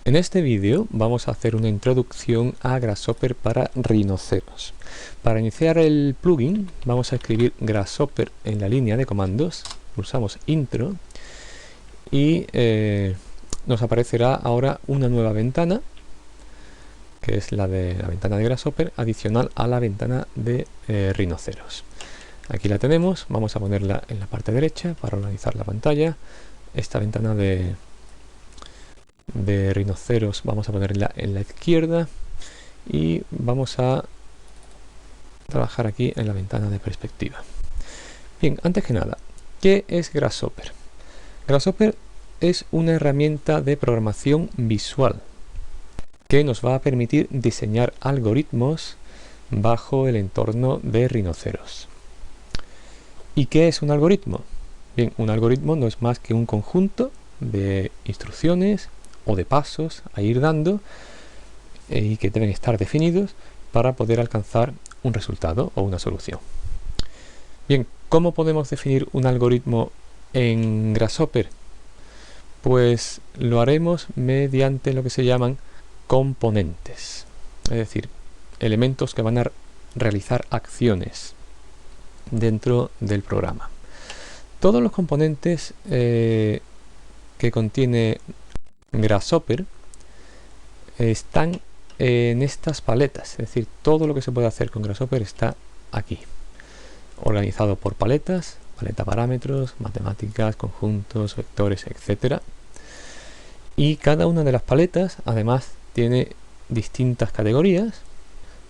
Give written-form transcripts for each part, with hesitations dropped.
En este vídeo vamos a hacer una introducción a Grasshopper para rinoceros. Para iniciar el plugin vamos a escribir Grasshopper en la línea de comandos, pulsamos Intro y nos aparecerá ahora una nueva ventana, que es la ventana de Grasshopper, adicional a la ventana de rinoceros. Aquí la tenemos, vamos a ponerla en la parte derecha para organizar la pantalla. Esta ventana de rinoceros vamos a ponerla en la izquierda y vamos a trabajar aquí en la ventana de perspectiva. Bien, antes que nada, ¿qué es Grasshopper? Grasshopper es una herramienta de programación visual que nos va a permitir diseñar algoritmos bajo el entorno de rinoceros. ¿Y qué es un algoritmo? Bien, un algoritmo no es más que un conjunto de instrucciones o de pasos a ir dando y que deben estar definidos para poder alcanzar un resultado o una solución. Bien, ¿cómo podemos definir un algoritmo en Grasshopper? Pues lo haremos mediante lo que se llaman componentes, es decir, elementos que van a realizar acciones dentro del programa. Todos los componentes que contiene Grasshopper están en estas paletas, es decir, todo lo que se puede hacer con Grasshopper está aquí, organizado por paletas, paleta parámetros, matemáticas, conjuntos, vectores, etc. Y cada una de las paletas además tiene distintas categorías,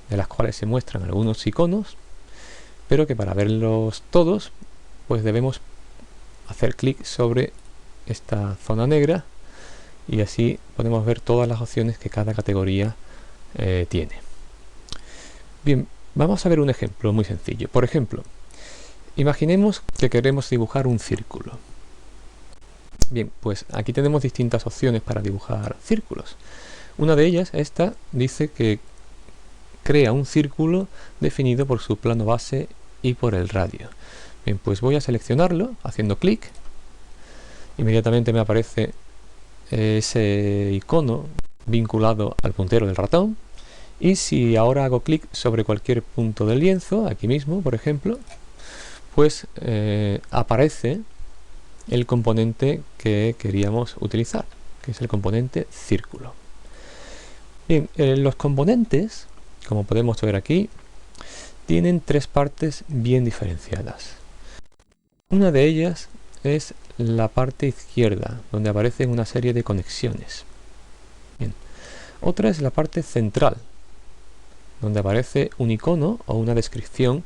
de las cuales se muestran algunos iconos, pero que para verlos todos pues debemos hacer clic sobre esta zona negra y así podemos ver todas las opciones que cada categoría tiene. Bien, vamos a ver un ejemplo muy sencillo. Por ejemplo, imaginemos que queremos dibujar un círculo. Bien, pues aquí tenemos distintas opciones para dibujar círculos. Una de ellas, esta, dice que crea un círculo definido por su plano base y por el radio. Bien, pues voy a seleccionarlo haciendo clic. Inmediatamente me aparece ese icono vinculado al puntero del ratón, y si ahora hago clic sobre cualquier punto del lienzo, aquí mismo por ejemplo, pues aparece el componente que queríamos utilizar, que es el componente círculo. Bien, los componentes, como podemos ver aquí, tienen tres partes bien diferenciadas. Una de ellas es la parte izquierda, donde aparecen una serie de conexiones. Bien. Otra es la parte central, donde aparece un icono o una descripción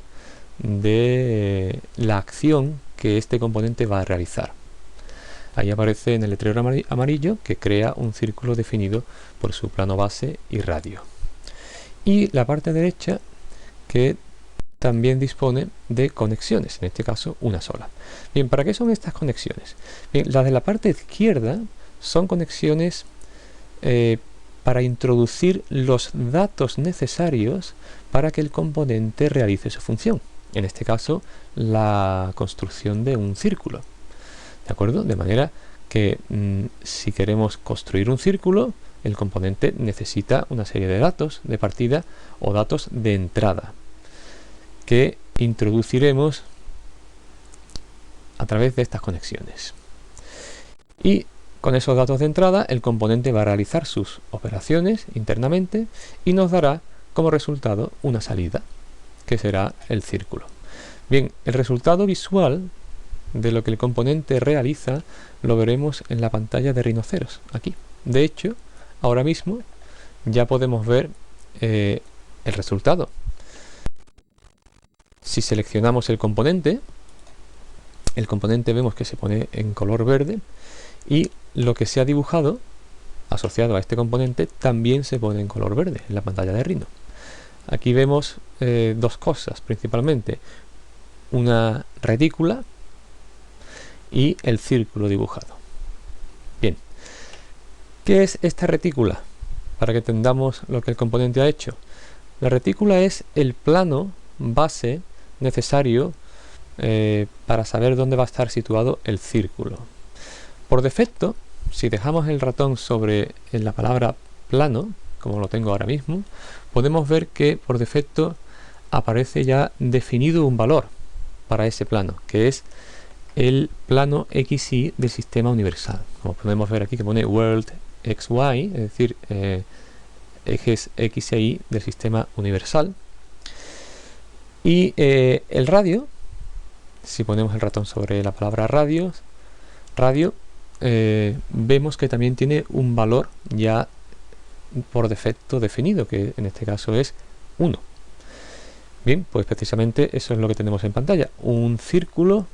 de la acción que este componente va a realizar. Ahí aparece en el letrero amarillo que crea un círculo definido por su plano base y radio. Y la parte derecha que también dispone de conexiones, en este caso una sola. Bien, ¿para qué son estas conexiones? Bien, las de la parte izquierda son conexiones para introducir los datos necesarios para que el componente realice su función. En este caso, la construcción de un círculo. ¿De acuerdo? De manera que si queremos construir un círculo, el componente necesita una serie de datos de partida o datos de entrada, que introduciremos a través de estas conexiones. Y con esos datos de entrada el componente va a realizar sus operaciones internamente y nos dará como resultado una salida, que será el círculo. Bien, el resultado visual de lo que el componente realiza lo veremos en la pantalla de rinoceros, aquí. De hecho, ahora mismo ya podemos ver el resultado. Si seleccionamos el componente vemos que se pone en color verde y lo que se ha dibujado asociado a este componente también se pone en color verde en la pantalla de Rhino. Aquí vemos dos cosas principalmente, una retícula y el círculo dibujado. Bien, ¿qué es esta retícula? Para que entendamos lo que el componente ha hecho. La retícula es el plano base necesario para saber dónde va a estar situado el círculo. Por defecto si dejamos el ratón sobre la palabra plano, como lo tengo ahora mismo, podemos ver que por defecto aparece ya definido un valor para ese plano, que es el plano XY del sistema universal. Como podemos ver aquí que pone World XY, es decir, ejes X e Y del sistema universal. Y el radio, si ponemos el ratón sobre la palabra radio, vemos que también tiene un valor ya por defecto definido, que en este caso es 1. Bien, pues precisamente eso es lo que tenemos en pantalla, un círculo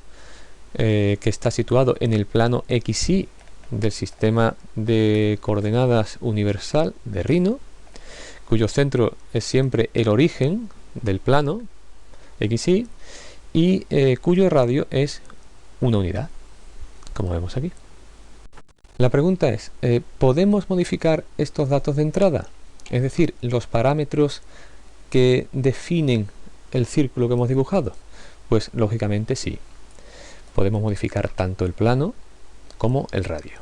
que está situado en el plano XY del sistema de coordenadas universal de Rhino, cuyo centro es siempre el origen del plano XY y cuyo radio es una unidad, como vemos aquí. La pregunta es, ¿podemos modificar estos datos de entrada? Es decir, los parámetros que definen el círculo que hemos dibujado. Pues lógicamente sí. Podemos modificar tanto el plano como el radio.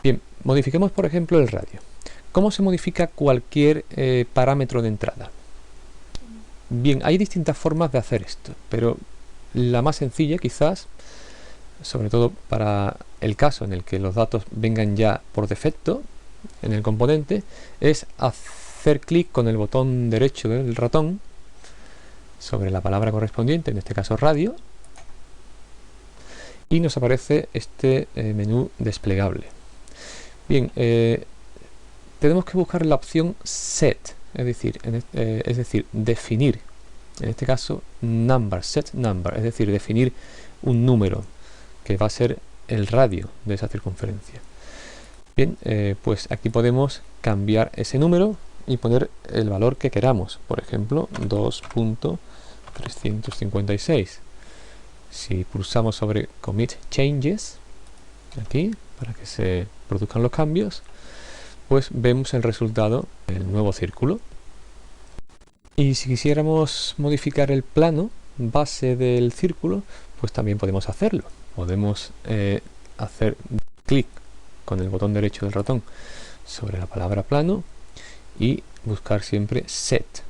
Bien, modifiquemos por ejemplo el radio. ¿Cómo se modifica cualquier parámetro de entrada? Bien, hay distintas formas de hacer esto, pero la más sencilla quizás, sobre todo para el caso en el que los datos vengan ya por defecto en el componente, es hacer clic con el botón derecho del ratón sobre la palabra correspondiente, en este caso radio, y nos aparece este menú desplegable. Bien, tenemos que buscar la opción set, es decir, definir, en este caso number, set number, es decir, definir un número que va a ser el radio de esa circunferencia. Bien, pues aquí podemos cambiar ese número y poner el valor que queramos, por ejemplo 2.356. Si pulsamos sobre Commit Changes, aquí, para que se produzcan los cambios, pues vemos el resultado del nuevo círculo. Y si quisiéramos modificar el plano base del círculo, pues también podemos hacerlo. Podemos hacer clic con el botón derecho del ratón sobre la palabra plano y buscar siempre set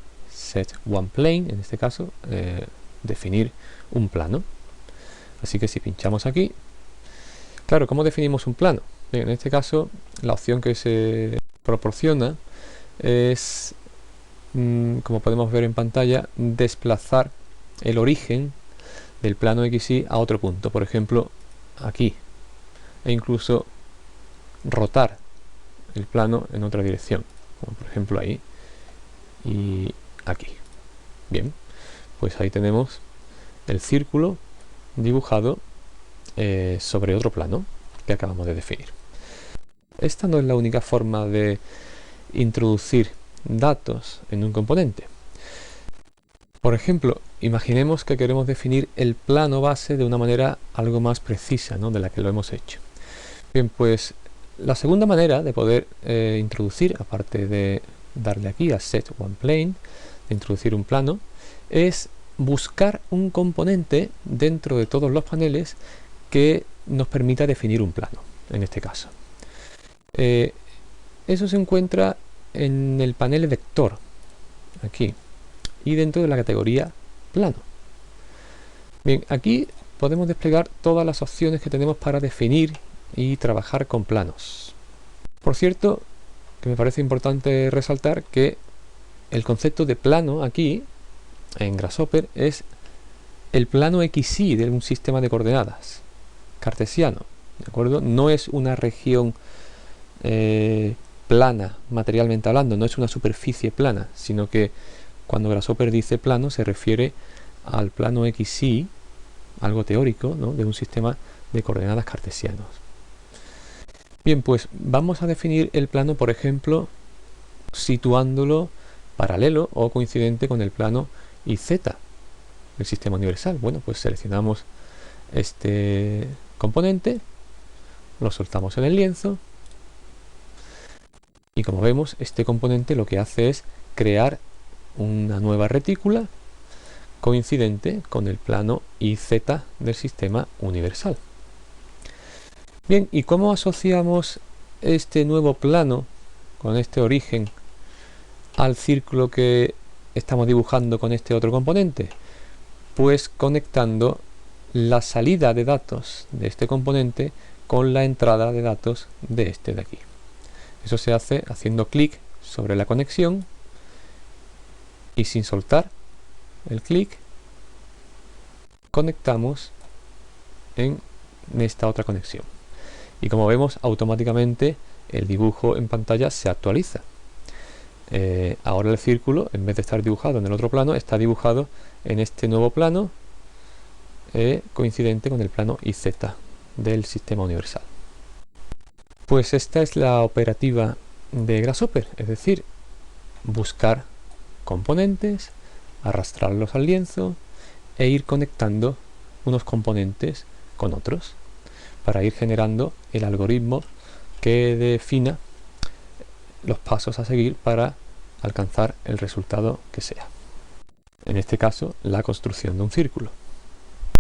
one plane, en este caso definir un plano. Así que si pinchamos aquí, claro, ¿cómo definimos un plano? Bien, en este caso la opción que se proporciona es, como podemos ver en pantalla, desplazar el origen del plano XY a otro punto, por ejemplo aquí, e incluso rotar el plano en otra dirección, como por ejemplo ahí y aquí. Bien, pues ahí tenemos el círculo dibujado sobre otro plano que acabamos de definir. Esta no es la única forma de introducir datos en un componente. Por ejemplo, imaginemos que queremos definir el plano base de una manera algo más precisa, ¿no?, de la que lo hemos hecho. Bien, pues la segunda manera de poder introducir, aparte de darle aquí a Set One Plane, de introducir un plano, es buscar un componente dentro de todos los paneles que nos permita definir un plano, en este caso. Eso se encuentra en el panel vector, aquí, y dentro de la categoría plano. Bien, aquí podemos desplegar todas las opciones que tenemos para definir y trabajar con planos. Por cierto, que me parece importante resaltar que el concepto de plano aquí, en Grasshopper, es el plano XY de un sistema de coordenadas cartesiano, ¿de acuerdo? No es una región plana, materialmente hablando, no es una superficie plana, sino que cuando Grasshopper dice plano se refiere al plano XY, algo teórico, ¿no?, de un sistema de coordenadas cartesianos. Bien, pues vamos a definir el plano, por ejemplo, situándolo paralelo o coincidente con el plano YZ del sistema universal. Bueno, pues seleccionamos este componente, lo soltamos en el lienzo y como vemos, este componente lo que hace es crear una nueva retícula coincidente con el plano YZ del sistema universal. Bien, ¿y cómo asociamos este nuevo plano con este origen al círculo que estamos dibujando con este otro componente? Pues conectando la salida de datos de este componente con la entrada de datos de este de aquí. Eso se hace haciendo clic sobre la conexión y sin soltar el clic conectamos en esta otra conexión. Y como vemos, automáticamente el dibujo en pantalla se actualiza. Ahora el círculo, en vez de estar dibujado en el otro plano, está dibujado en este nuevo plano coincidente con el plano IZ del sistema universal. Pues esta es la operativa de Grasshopper, es decir, buscar componentes, arrastrarlos al lienzo e ir conectando unos componentes con otros para ir generando el algoritmo que defina los pasos a seguir para alcanzar el resultado que sea. En este caso, la construcción de un círculo.